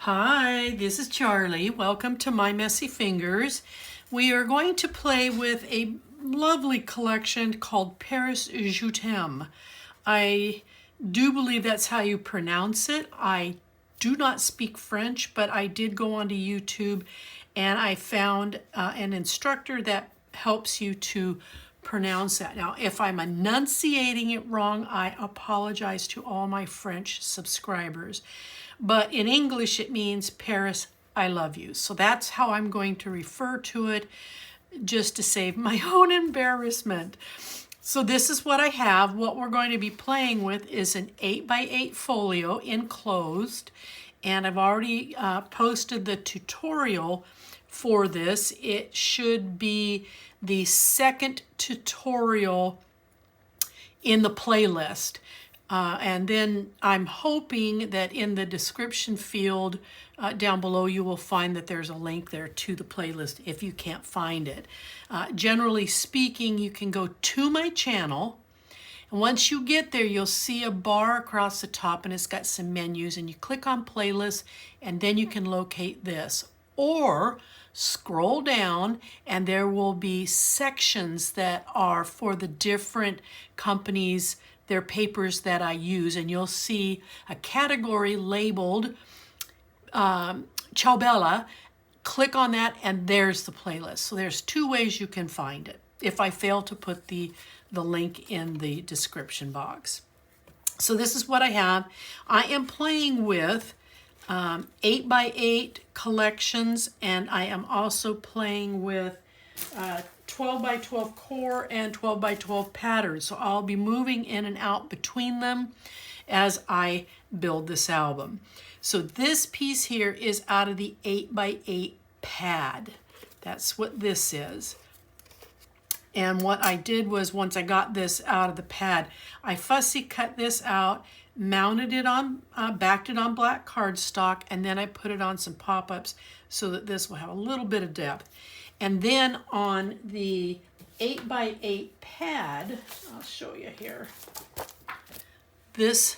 Hi, this is Charlie. Welcome to My Messy Fingers. We are going to play with a lovely collection called Paris Je t'aime. I do believe that's how you pronounce it. I do not speak French, but I did go onto YouTube and I found an instructor that helps you to pronounce that. Now, if I'm enunciating it wrong, I apologize to all my French subscribers. But in English, it means Paris, I love you. So that's how I'm going to refer to it, just to save my own embarrassment. So this is what I have. What we're going to be playing with is an 8x8 folio enclosed. And I've already posted the tutorial for this. It should be the second tutorial in the playlist. And then I'm hoping that in the description field down below, you will find that there's a link there to the playlist if you can't find it. Generally speaking, you can go to my channel. And once you get there, you'll see a bar across the top and it's got some menus, and you click on playlists and then you can locate this. Or scroll down and there will be sections that are for the different companies, their papers that I use, and you'll see a category labeled Ciao Bella. Click on that and there's the playlist. So there's two ways you can find it if I fail to put the link in the description box. So this is what I have. I am playing with 8x8 collections, and I am also playing with 12x12 core and 12x12 patterns. So I'll be moving in and out between them as I build this album. So this piece here is out of the 8x8 pad. That's what this is. And what I did was, once I got this out of the pad, I fussy cut this out, mounted it on, backed it on black cardstock, and then I put it on some pop-ups so that this will have a little bit of depth. And then on the 8x8 pad, I'll show you here, this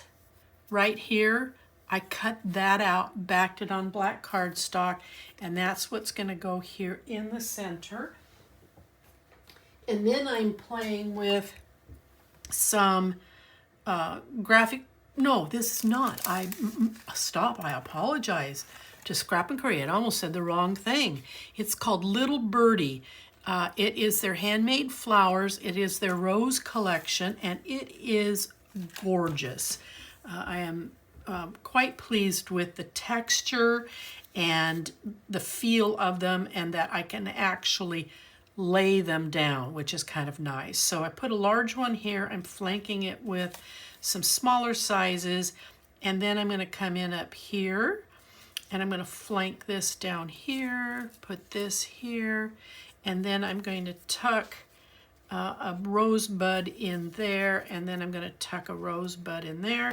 right here, I cut that out, backed it on black cardstock, and that's what's going to go here in the center. And then I'm playing with some graphic. No, this is not. Stop. I apologize to Scrap and Create. I almost said the wrong thing. It's called Little Birdie. It is their handmade flowers. It is their rose collection, and it is gorgeous. I am quite pleased with the texture and the feel of them, and that I can actually lay them down, which is kind of nice. So I put a large one here. I'm flanking it with some smaller sizes, and then I'm going to come in up here and I'm going to flank this down here, put this here, and then I'm going to tuck a rosebud in there, and then I'm going to tuck a rosebud in there.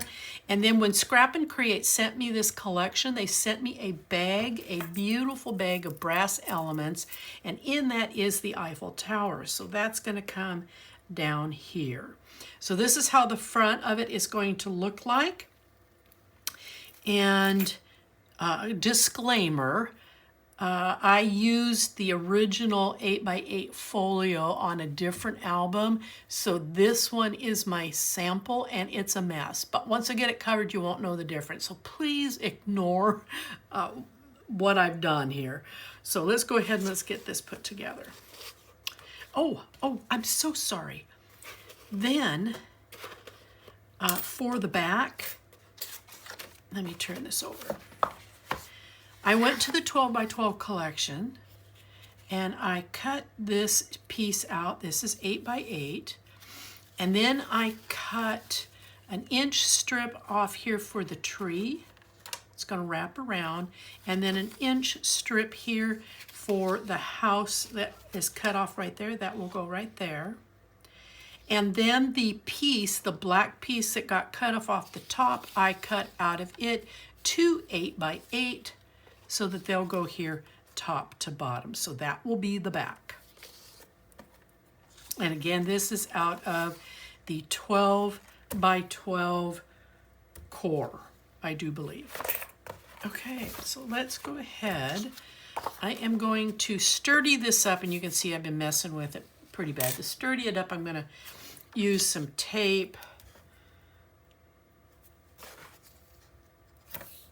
And then when Scrap and Create sent me this collection, they sent me a bag, a beautiful bag of brass elements, and in that is the Eiffel Tower. So that's going to come down here. So this is how the front of it is going to look like. And disclaimer, I used the original 8x8 folio on a different album, so this one is my sample and it's a mess. But once I get it covered, you won't know the difference. So please ignore what I've done here. So let's go ahead and let's get this put together. Oh, I'm so sorry. Then for the back, let me turn this over. I went to the 12x12 collection and I cut this piece out. This is 8x8. And then I cut an inch strip off here for the tree. It's going to wrap around. And then an inch strip here for the house that is cut off right there. That will go right there. And then the piece, the black piece that got cut off the top, I cut out of it 2 8x8. So that they'll go here top to bottom. So that will be the back. And again, this is out of the 12x12 core, I do believe. Okay, so let's go ahead. I am going to sturdy this up, and you can see I've been messing with it pretty bad. To sturdy it up, I'm going to use some tape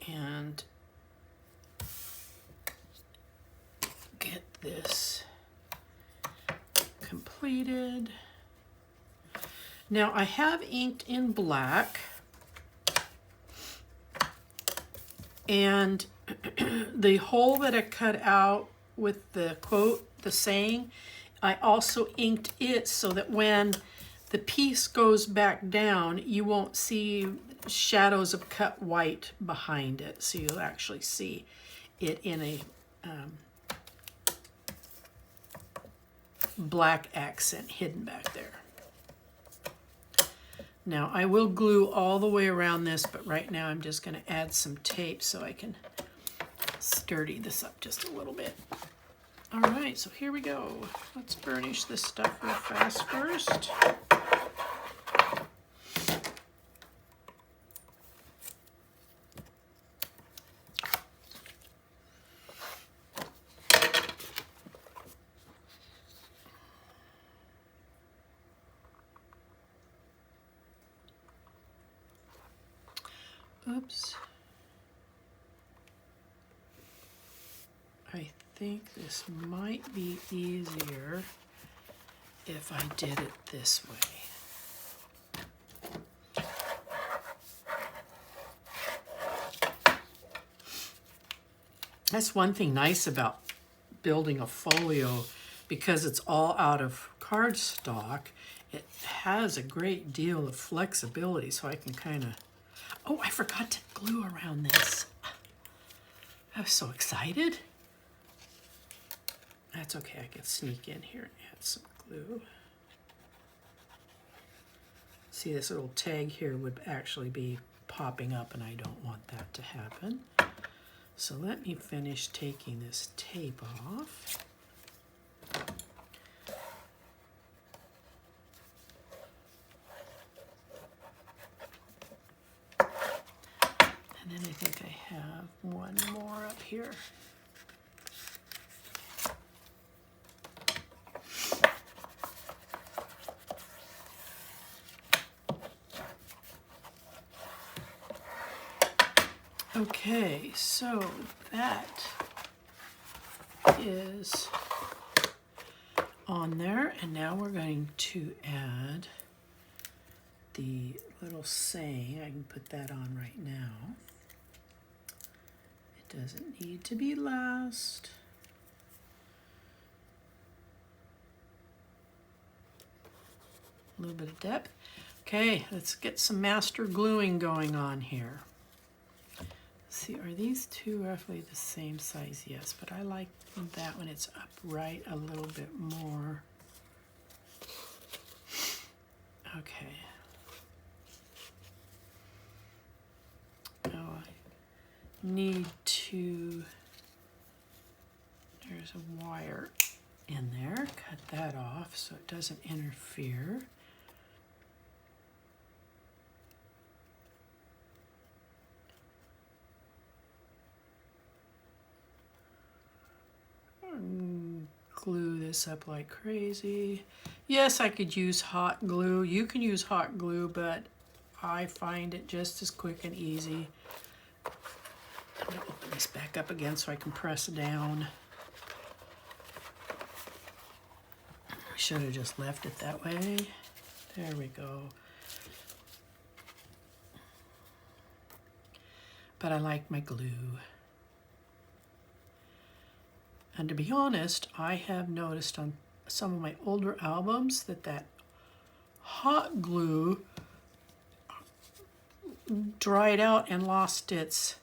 and get this completed. Now I have inked in black, and the hole that I cut out with the quote, the saying, I also inked it so that when the piece goes back down, you won't see shadows of cut white behind it. So you'll actually see it in a black accent hidden back there. Now I will glue all the way around this, but right now I'm just going to add some tape so I can sturdy this up just a little bit. All right, so here we go. Let's burnish this stuff real fast first. Oops. I think this might be easier if I did it this way. That's one thing nice about building a folio, because it's all out of cardstock. It has a great deal of flexibility, so I can kind of... Oh, I forgot to glue around this. I was so excited. That's okay, I can sneak in here and add some glue. See, this little tag here would actually be popping up, and I don't want that to happen. So let me finish taking this tape off. And then I think I have one more up here. Okay, so that is on there, and now we're going to add the little saying. I can put that on right now. It doesn't need to be last. A little bit of depth. Okay, let's get some master gluing going on here. See, are these two roughly the same size? Yes, but I like that when it's upright a little bit more. Okay. Now I need to, there's a wire in there. Cut that off so it doesn't interfere. Glue this up like crazy. Yes, I could use hot glue. You can use hot glue, but I find it just as quick and easy. I'm going to open this back up again so I can press down. I should have just left it that way. There we go. But I like my glue. And to be honest, I have noticed on some of my older albums that hot glue dried out and lost its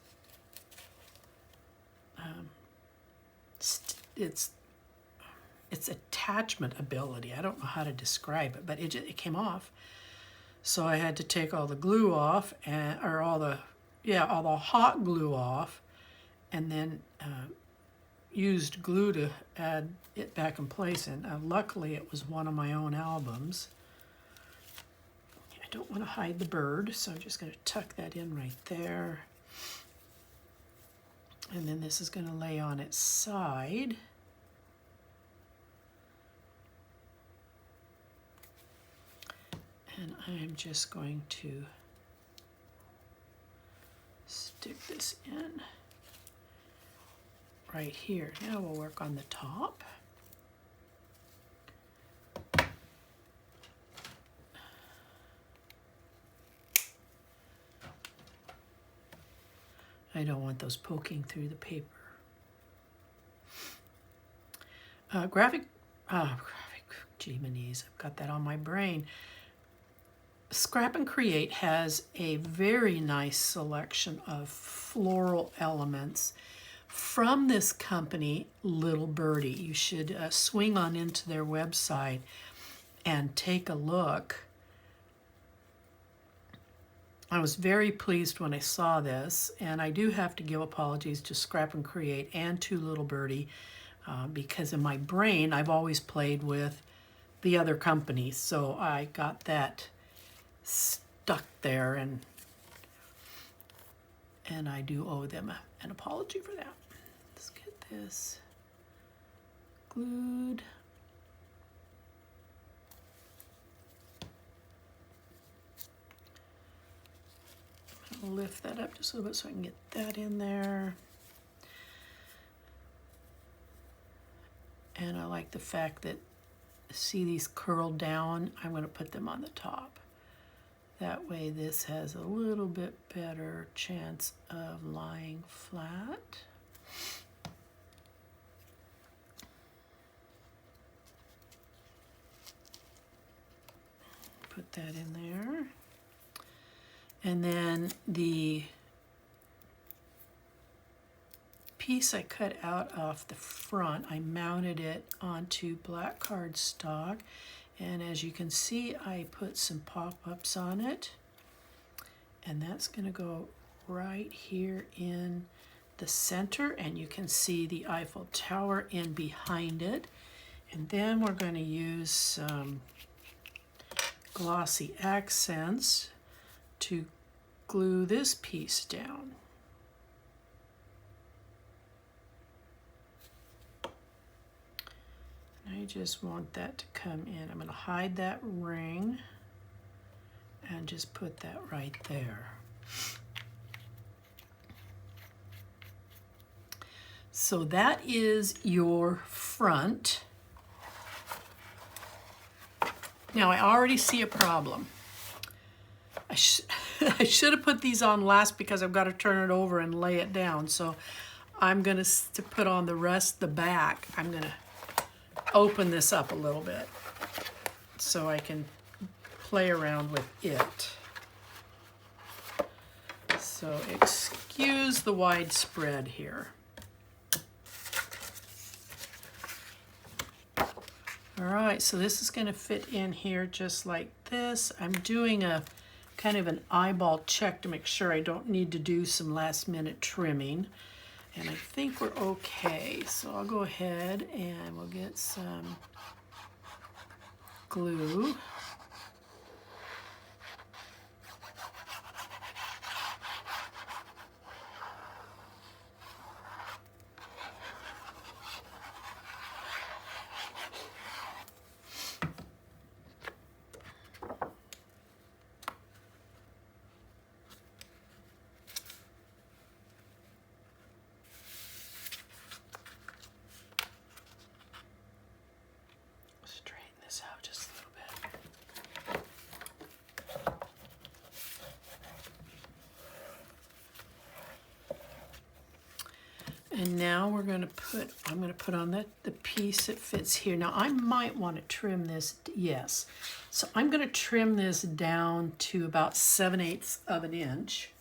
attachment ability. I don't know how to describe it, but it came off. So I had to take all the glue off, or all the hot glue off, and then used glue to add it back in place. And luckily it was one of my own albums. I don't want to hide the bird, so I'm just going to tuck that in right there. And then this is going to lay on its side. And I'm just going to stick this in right here. Now we'll work on the top. I don't want those poking through the paper. Graphic, Gee-minies, I've got that on my brain. Scrap and Create has a very nice selection of floral elements from this company, Little Birdie. You should swing on into their website and take a look. I was very pleased when I saw this, and I do have to give apologies to Scrap and Create and to Little Birdie because in my brain I've always played with the other companies, so I got that stuck there, and I do owe them an apology for that. Let's get this glued. I'll lift that up just a little bit so I can get that in there. And I like the fact that, see these curled down? I'm going to put them on the top. That way this has a little bit better chance of lying flat. Put that in there. And then the piece I cut out off the front, I mounted it onto black cardstock. And as you can see, I put some pop-ups on it. And that's going to go right here in the center. And you can see the Eiffel Tower in behind it. And then we're going to use some glossy accents to glue this piece down. I just want that to come in. I'm going to hide that ring and just put that right there. So that is your front. Now I already see a problem. I should have put these on last because I've got to turn it over and lay it down. So I'm going to put on the rest, the back. I'm going to open this up a little bit so I can play around with it. So excuse the wide spread here. All right, so this is going to fit in here just like this. I'm doing a kind of an eyeball check to make sure I don't need to do some last minute trimming. And I think we're okay. So I'll go ahead and we'll get some glue. And now we're going to put, I'm going to put on the piece that fits here. Now I might want to trim this, yes. So I'm going to trim this down to about 7/8 of an inch.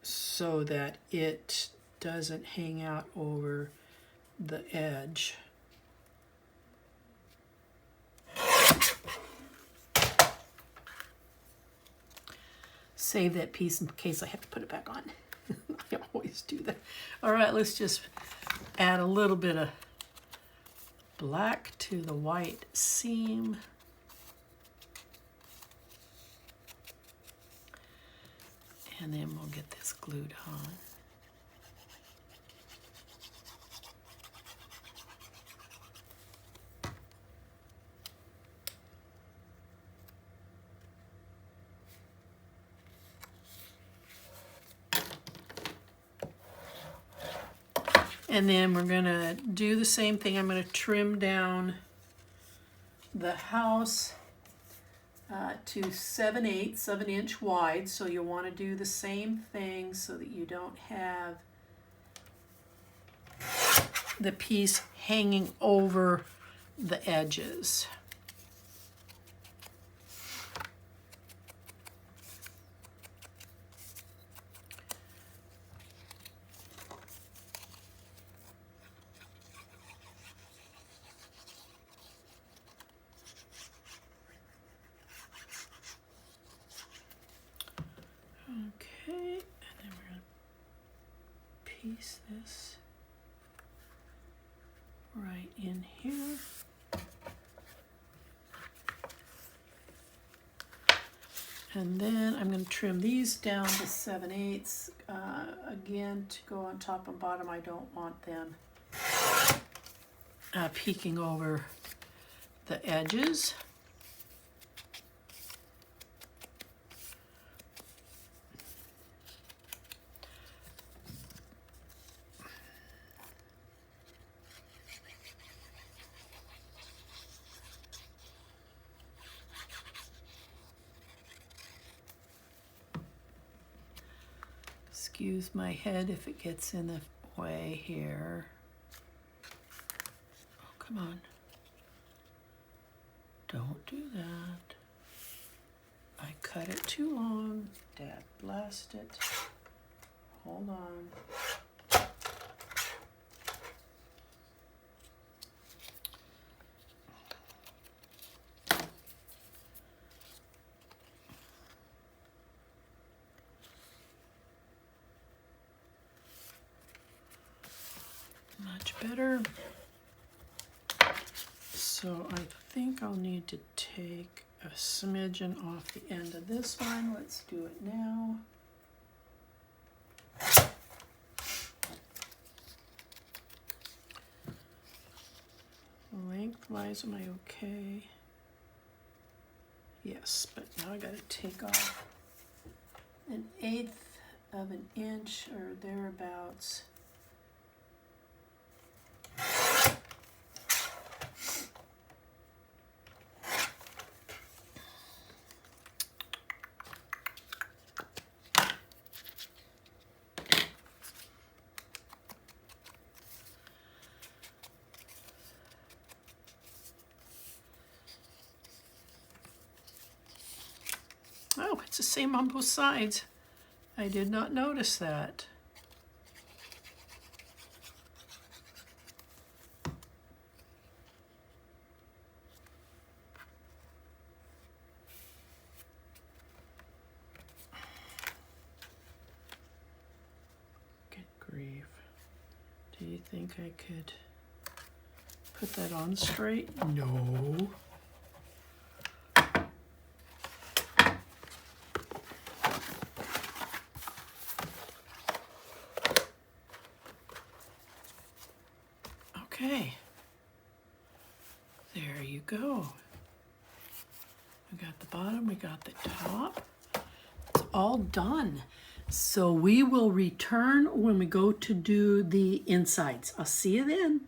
So that it doesn't hang out over the edge. Save that piece in case I have to put it back on. I always do that. All right, let's just add a little bit of black to the white seam. And then we'll get this glued on. And then we're going to do the same thing. I'm going to trim down the house to 7/8, 7-inch wide. So you'll want to do the same thing so that you don't have the piece hanging over the edges. Okay, and then we're going to piece this right in here. And then I'm going to trim these down to 7/8. Again, to go on top and bottom, I don't want them peeking over the edges. Excuse my head if it gets in the way here. Oh, come on. Don't do that. I cut it too long. Dad blast it. Hold on. Much better. So I think I'll need to take a smidgen off the end of this one. Let's do it now. Lengthwise, am I okay? Yes, but now I got to take off 1/8 of an inch or thereabouts. Oh, it's the same on both sides. I did not notice that. Good grief. Do you think I could put that on straight? No. Okay, there you go. We got the bottom, we got the top. It's all done. So we will return when we go to do the insides. I'll see you then.